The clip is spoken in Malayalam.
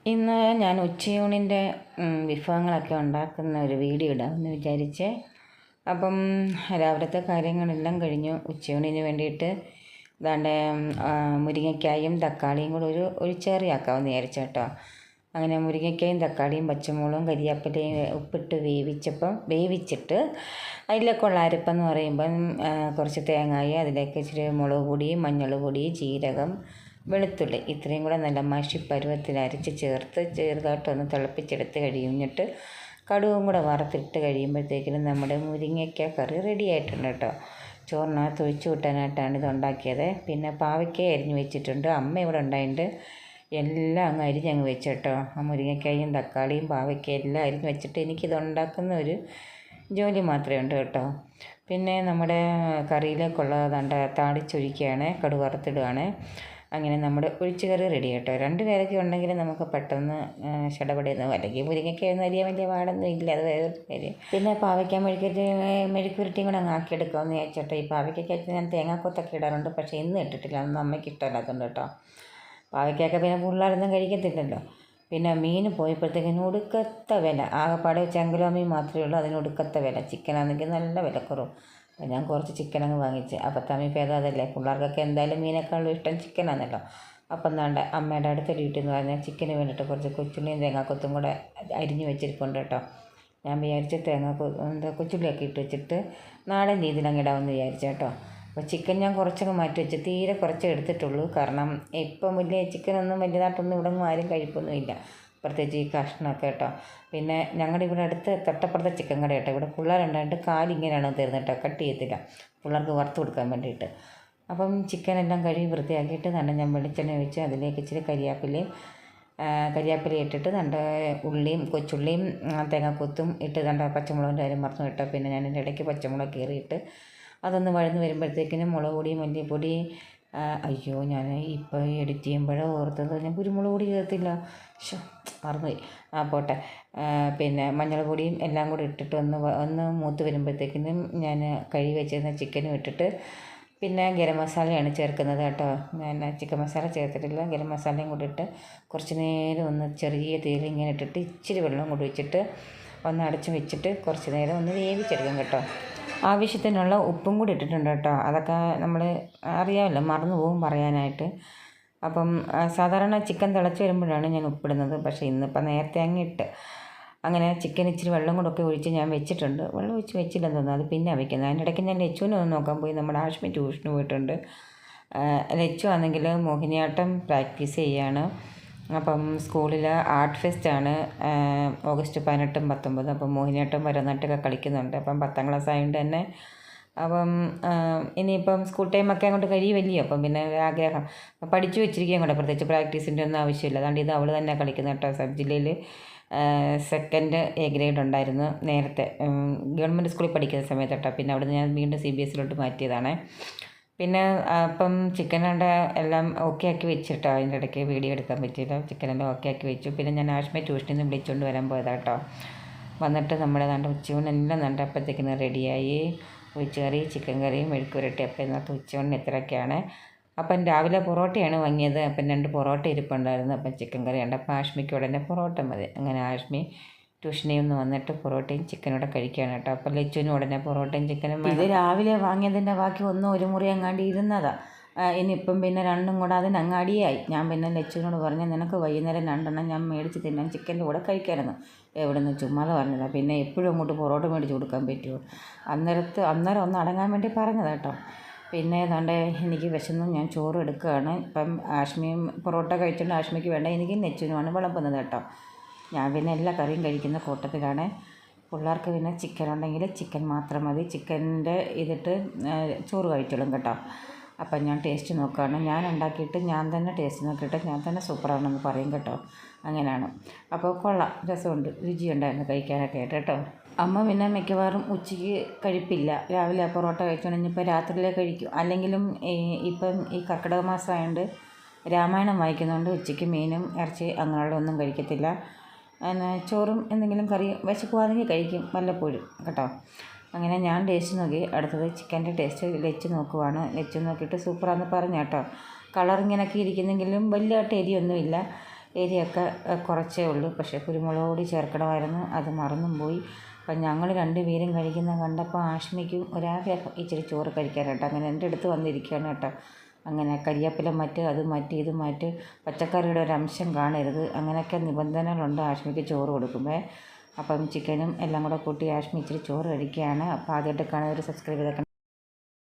ഇന്ന് ഞാൻ ഉച്ചയൂണിൻ്റെ വിഭവങ്ങളൊക്കെ ഉണ്ടാക്കുന്ന ഒരു വീഡിയോ ഇടാമെന്ന് വിചാരിച്ചേ. അപ്പം രാവിലത്തെ കാര്യങ്ങളെല്ലാം കഴിഞ്ഞു. ഉച്ചയൂണിന് വേണ്ടിയിട്ട് ദാണ്ടെ മുരിങ്ങയ്ക്കായും തക്കാളിയും കൂടെ ഒരു ചെറിയാക്കാമെന്ന് വിചാരിച്ചു കേട്ടോ. അങ്ങനെ മുരിങ്ങയ്ക്കായും തക്കാളിയും പച്ചമുളകും കരിയാപ്പിലയും ഉപ്പിട്ട് വേവിച്ചിട്ട് അതിലേക്കുള്ള അരപ്പെന്ന് പറയുമ്പം കുറച്ച് തേങ്ങായി, അതിലേക്ക് ഇച്ചിരി മുളക് പൊടി, മഞ്ഞൾ പൊടി, ജീരകം, വെളുത്തുള്ളി ഇത്രയും കൂടെ നല്ല മഷി പരുവത്തിൽ അരച്ച് ചേർത്ത് ചെറുതായിട്ടൊന്ന് തിളപ്പിച്ചെടുത്ത് കഴിഞ്ഞിട്ട് കടുകും കൂടെ വറുത്തിട്ട് കഴിയുമ്പോഴത്തേക്കിനും നമ്മുടെ മുരിങ്ങയ്ക്ക കറി റെഡി ആയിട്ടുണ്ട് കേട്ടോ. ചോറിനകത്ത് ഒഴിച്ചു കൂട്ടാനായിട്ടാണ് ഇത് ഉണ്ടാക്കിയത്. പിന്നെ പാവയ്ക്ക അരിഞ്ഞ് വെച്ചിട്ടുണ്ട്. അമ്മ ഇവിടെ ഉണ്ടായിട്ട് എല്ലാം അങ്ങ് അരിഞ്ഞങ്ങ് വെച്ചിട്ടോ. ആ മുരിങ്ങയ്ക്കായും തക്കാളിയും പാവയ്ക്കയും എല്ലാം അരിഞ്ഞ് വെച്ചിട്ട് എനിക്കിത് ഉണ്ടാക്കുന്ന ഒരു ജോലി മാത്രമേ ഉണ്ട് കേട്ടോ. പിന്നെ നമ്മുടെ കറിയിലേക്കുള്ളതാണ്ട് താളിച്ചൊഴിക്കുകയാണ്, കടുക് വറുത്തിടുകയാണ്. അങ്ങനെ നമ്മുടെ ഒഴിച്ച് കറി റെഡി കേട്ടോ. 2 പേരൊക്കെ ഉണ്ടെങ്കിൽ നമുക്ക് പെട്ടെന്ന് ചടപടയെന്ന്, അല്ലെങ്കിൽ മുരിങ്ങയ്ക്കൊന്നും അരിയാൻ വലിയ പാടൊന്നും ഇല്ല, അത് വേറൊരു കാര്യം. പിന്നെ പാവയ്ക്ക മെഴുക്കുരുട്ടിയും കൂടെ അങ്ങ് ആക്കിയെടുക്കാമെന്ന് വിചാരിച്ചോട്ടെ. ഈ പാവയ്ക്കൊക്കെ ഞാൻ തേങ്ങാക്കൊത്തൊക്കെ ഇടാറുണ്ട്, പക്ഷേ ഇന്ന് ഇട്ടിട്ടില്ല, അതൊന്നും അമ്മയ്ക്ക് ഇഷ്ടമല്ലാത്തതുകൊണ്ട് കേട്ടോ. പാവയ്ക്കൊക്കെ പിന്നെ പിള്ളേരൊന്നും കഴിക്കത്തില്ലല്ലോ. പിന്നെ മീൻ പോയപ്പോഴത്തേക്കിന് ഒടുക്കത്തെ വില, ആകെപ്പാടെ ചെങ്കലോ മീൻ മാത്രമേ ഉള്ളൂ, അതിന് ഒടുക്കത്തെ വില. ചിക്കനാണെങ്കിൽ നല്ല വിലക്കുറവ്. അപ്പോൾ ഞാൻ കുറച്ച് ചിക്കൻ അങ്ങ് വാങ്ങിച്ച്. അപ്പം തമ്മിൽ ഭേദം അതല്ലേ, പിള്ളേർക്കൊക്കെ എന്തായാലും മീനേക്കാളും ഇഷ്ടം ചിക്കനാണല്ലോ. അപ്പം എന്താണ്ട് അമ്മയുടെ അടുത്തൊരു വീട്ടിൽ നിന്ന് പറഞ്ഞാൽ ചിക്കന് വേണ്ടിയിട്ട് കുറച്ച് കൊച്ചുള്ളിയും തേങ്ങാക്കൊത്തും കൂടെ അരിഞ്ഞ് വെച്ചിരിപ്പുണ്ട് കേട്ടോ. ഞാൻ വിചാരിച്ച് കൊച്ചുള്ളിയൊക്കെ ഇട്ട് വെച്ചിട്ട് നാടൻ രീതിയിൽ അങ്ങ് ഇടാമെന്ന് വിചാരിച്ചു കേട്ടോ. അപ്പോൾ ചിക്കൻ ഞാൻ കുറച്ചൊക്കെ മാറ്റി വെച്ച്, തീരെ കുറച്ചേ എടുത്തിട്ടുള്ളൂ. കാരണം ഇപ്പം വലിയ ചിക്കനൊന്നും വലിയതായിട്ടൊന്നും ഇവിടെ ആരും കഴിപ്പൊന്നുമില്ല, പ്രത്യേകിച്ച് ഈ കഷ്ണമൊക്കെ കേട്ടോ. പിന്നെ ഞങ്ങളുടെ ഇവിടെ അടുത്ത് തൊട്ടപ്പുറത്തെ ചിക്കൻ കട കേട്ടോ. ഇവിടെ പിള്ളേരുണ്ടായിട്ട് കാലിങ്ങനെയാണ് തരുന്നത് കേട്ടോ, കട്ട് ചെയ്യത്തില്ല, പിള്ളേർക്ക് വറുത്ത് കൊടുക്കാൻ വേണ്ടിയിട്ട്. അപ്പം ചിക്കനെല്ലാം കഴുകി വൃത്തിയാക്കിയിട്ട് നല്ല ഞാൻ വെളിച്ചെണ്ണ ഒഴിച്ച് അതിലേക്ക് ഇച്ചിരി കരിയാപ്പില ഇട്ടിട്ട് നല്ല ഉള്ളിയും കൊച്ചുള്ളിയും തേങ്ങാക്കൊത്തും ഇട്ട് നല്ല പച്ചമുളകിൻ്റെ കാര്യം മറന്നു കേട്ടോ. പിന്നെ ഞാൻ എൻ്റെ ഇടയ്ക്ക് പച്ചമുളക് കീറിയിട്ട് അതൊന്ന് വഴന്ന് വരുമ്പോഴത്തേക്കിനും മുളക് പൊടി, മല്ലിപ്പൊടി, അയ്യോ ഞാൻ ഇപ്പോൾ എഡിറ്റ് ചെയ്യുമ്പോഴേ ഓർത്തത് ഞാൻ കുരുമുളക് പൊടി ചേർത്തില്ല, മറന്നുപോയി, പോട്ടെ. പിന്നെ മഞ്ഞൾ പൊടിയും എല്ലാം കൂടി ഇട്ടിട്ട് ഒന്ന് മൂത്ത് വരുമ്പോഴത്തേക്കിനും ഞാൻ കഴുകി വെച്ചിരുന്ന ചിക്കനും ഇട്ടിട്ട് പിന്നെ ഗരം മസാലയാണ് ചേർക്കുന്നത് കേട്ടോ. ഞാൻ ചിക്കൻ മസാല ചേർത്തിട്ടില്ല, ഗരം മസാലയും കൂടി ഇട്ട് കുറച്ച് നേരം ഒന്ന് ചെറിയ തീയിൽ ഇങ്ങനെ ഇട്ടിട്ട് ഇച്ചിരി വെള്ളം കൂടി വെച്ചിട്ട് ഒന്ന് അടച്ച് വെച്ചിട്ട് കുറച്ച് നേരം ഒന്ന് വേവിച്ചെടുക്കും കേട്ടോ. ആവശ്യത്തിനുള്ള ഉപ്പും കൂടി ഇട്ടിട്ടുണ്ട് കേട്ടോ. അതൊക്കെ നമ്മൾ അറിയാമല്ലോ, മറന്നു പോകും പറയാനായിട്ട്. അപ്പം സാധാരണ ചിക്കൻ തിളച്ച് വരുമ്പോഴാണ് ഞാൻ ഉപ്പിടുന്നത്, പക്ഷേ ഇന്നിപ്പം നേരത്തെ അങ്ങ് ഇട്ട്. അങ്ങനെ ചിക്കൻ ഇച്ചിരി വെള്ളം കൂടെ ഒഴിച്ച് ഞാൻ വെച്ചിട്ടുണ്ട്. വെള്ളം ഒഴിച്ച് വെച്ചില്ലെന്ന് തോന്നുന്നു, അത് പിന്നെ വയ്ക്കുന്നത്. അതിനിടയ്ക്ക് ഞാൻ ലച്ചുവിനെ ഒന്ന് നോക്കാൻ പോയി. നമ്മുടെ ആഷ്മി ട്യൂഷന് പോയിട്ടുണ്ട്. ലച്ചു ആണെങ്കിൽ മോഹിനിയാട്ടം പ്രാക്ടീസ് ചെയ്യാണ്. അപ്പം സ്കൂളിൽ ആർട്ട് ഫെസ്റ്റാണ് ഓഗസ്റ്റ് 18, 19. അപ്പം മോഹിനിയാട്ടം ഭരതനാട്യമൊക്കെ കളിക്കുന്നുണ്ട്. അപ്പം 10ാം ക്ലാസ് ആയതുകൊണ്ട് തന്നെ അപ്പം ഇനിയിപ്പം സ്കൂൾ ടൈമൊക്കെ അങ്ങോട്ട് കഴിയുമല്ലയോ. അപ്പം പിന്നെ ആഗ്രഹം പഠിച്ചു വെച്ചിരിക്കുകയും കൂടെ, പ്രത്യേകിച്ച് പ്രാക്ടീസിൻ്റെ ഒന്നും ആവശ്യമില്ല. അതുകൊണ്ട് ഇത് അവൾ തന്നെ കളിക്കുന്നത് കേട്ടോ. സബ് ജില്ലയിൽ 2nd A ഗ്രേഡ് ഉണ്ടായിരുന്നു നേരത്തെ, ഗവൺമെൻറ് സ്കൂളിൽ പഠിക്കുന്ന സമയത്ത് കേട്ടോ. പിന്നെ അവിടുന്ന് ഞാൻ വീണ്ടും CBSE മാറ്റിയതാണ്. പിന്നെ അപ്പം ചിക്കനുടെ എല്ലാം ഓക്കെ ആക്കി വെച്ചിട്ടോ. അതിൻ്റെ ഇടയ്ക്ക് വീഡിയോ എടുക്കാൻ പറ്റിയില്ല. ചിക്കനെല്ലാം ഓക്കെ ആക്കി വെച്ചു. പിന്നെ ഞാൻ ആഷ്മയെ ട്യൂഷനിൽ നിന്ന് വിളിച്ചുകൊണ്ട് വരാൻ പോയതാണ് കേട്ടോ. വന്നിട്ട് നമ്മുടെ ഉച്ചയൂണെല്ലാം അപ്പോഴത്തേക്കിന് റെഡിയായി. ഒഴിച്ചുകറി, ചിക്കൻ കറിയും മെഴുക്കുരട്ടി. അപ്പം ഇന്നത്തെ ഉച്ചയൂണിന് ഇത്രയൊക്കെയാണ്. അപ്പം രാവിലെ പൊറോട്ടയാണ് വാങ്ങിയത്. അപ്പം 2 പൊറോട്ട ഇരിപ്പുണ്ടായിരുന്നു. അപ്പം ചിക്കൻ കറി ഉണ്ട്. അപ്പം ആഷ്മിക്ക് ഉടനെ പൊറോട്ട മതി. അങ്ങനെ ആഷ്മി ട്യൂഷനിൽ നിന്ന് വന്നിട്ട് പൊറോട്ടയും ചിക്കനോടെ കഴിക്കുകയാണ് കേട്ടോ. അപ്പം ലച്ചുവിന് ഉടനെ പൊറോട്ടയും ചിക്കനും. ഇത് രാവിലെ വാങ്ങിയതിൻ്റെ ബാക്കി ഒരു മുറി അങ്ങാണ്ടി ഇരുന്നതാണ്. ഇനിയിപ്പം പിന്നെ 2ഉം കൂടെ അതിന് അടിയായി. ഞാൻ പിന്നെ ലച്ചുവിനോട് പറഞ്ഞു, നിനക്ക് വൈകുന്നേരം 2 ഞാൻ മേടിച്ച് തിന്നാൻ ചിക്കൻ്റെ കൂടെ കഴിക്കാമായിരുന്നു. എവിടെ നിന്ന് ചുമ്മാതെ പറഞ്ഞതാണ്. പിന്നെ എപ്പോഴും അങ്ങോട്ട് പൊറോട്ട മേടിച്ച് കൊടുക്കാൻ പറ്റുമോ? അന്നേരം ഒന്ന് അടങ്ങാൻ വേണ്ടി പറഞ്ഞതാണ് കേട്ടോ. പിന്നെ ഏതാണ്ട് എനിക്ക് വിശന്നു, ഞാൻ ചോറ് എടുക്കുകയാണ്. ഇപ്പം ആഷ്മിയും പൊറോട്ട കഴിച്ചുകൊണ്ട് ആഷ്മിക്ക് വേണ്ട, എനിക്ക് ലച്ചുവിനുമാണ് വിളമ്പുന്നത് കേട്ടോ. ഞാൻ പിന്നെ എല്ലാ കറിയും കഴിക്കുന്ന കൂട്ടത്തിലാണ്. പിള്ളേർക്ക് പിന്നെ ചിക്കൻ ഉണ്ടെങ്കിൽ ചിക്കൻ മാത്രം മതി, ചിക്കൻ്റെ ഇതിട്ട് ചോറ് കഴിച്ചോളും കേട്ടോ. അപ്പം ഞാൻ ടേസ്റ്റ് നോക്കുകയാണ്. ഞാൻ ഉണ്ടാക്കിയിട്ട് ഞാൻ തന്നെ ടേസ്റ്റ് നോക്കിയിട്ട് ഞാൻ തന്നെ സൂപ്പറാണെന്ന് പറയും കേട്ടോ. അങ്ങനെയാണ്. അപ്പോൾ കൊള്ളാം, രസമുണ്ട്, രുചിയുണ്ടായിരുന്നു കഴിക്കാനൊക്കെ ആയിട്ട് കേട്ടോ. അമ്മ പിന്നെ മിക്കവാറും ഉച്ചയ്ക്ക് കഴിപ്പില്ല. രാവിലെ പൊറോട്ട കഴിച്ചുകൊണ്ടിപ്പോൾ രാത്രിയിലേ കഴിക്കും. അല്ലെങ്കിലും ഇപ്പം ഈ കർക്കിടക മാസമായതുകൊണ്ട് രാമായണം വായിക്കുന്നതുകൊണ്ട് ഉച്ചയ്ക്ക് മീനും ഇറച്ചി അങ്ങനെയുള്ള ഒന്നും കഴിക്കത്തില്ല. ചോറും എന്തെങ്കിലും കറി വിശക്കുവാണെങ്കിൽ കഴിക്കും വല്ലപ്പോഴും കേട്ടോ. അങ്ങനെ ഞാൻ ടേസ്റ്റ് നോക്കി. അടുത്തത് ചിക്കൻ്റെ ടേസ്റ്റ് ലച്ച് നോക്കുവാണ്. ലച്ച് നോക്കിയിട്ട് സൂപ്പറാന്ന് പറഞ്ഞു കേട്ടോ. കളറിങ്ങനൊക്കെ ഇരിക്കുന്നെങ്കിലും വലിയതായിട്ട് എരിയൊന്നുമില്ല. എരിയൊക്കെ കുറച്ചേ ഉള്ളൂ. പക്ഷേ കുരുമുളക് പൊടി ചേർക്കണമായിരുന്നു, അത് മറന്നും പോയി. അപ്പം ഞങ്ങൾ 2 പേരും കഴിക്കുന്നത് കണ്ടപ്പോൾ ആഷ്മിക്കും ഒരാഗ്രഹം ഇച്ചിരി ചോറ് കഴിക്കാനായിട്ട്. അങ്ങനെ എൻ്റെ അടുത്ത് വന്നിരിക്കുകയാണ് കേട്ടോ. അങ്ങനെ കരിവേപ്പില മാറ്റ്, അത് മാറ്റി, ഇത് മാറ്റ്, പച്ചക്കറിയുടെ ഒരു അംശം കാണരുത്, അങ്ങനെയൊക്കെ നിബന്ധനകളുണ്ട് ആഷ്മിക്ക് ചോറ് കൊടുക്കുമ്പോൾ. അപ്പം ചിക്കനും എല്ലാം കൂടെ കൂട്ടി ആഷ്മി ഇച്ചിരി ചോറ് കഴിക്കുകയാണ്. അപ്പോൾ ആദ്യമായിട്ട് കാണുന്നവർ സബ്സ്ക്രൈബ് ചെയ്തേക്കണം.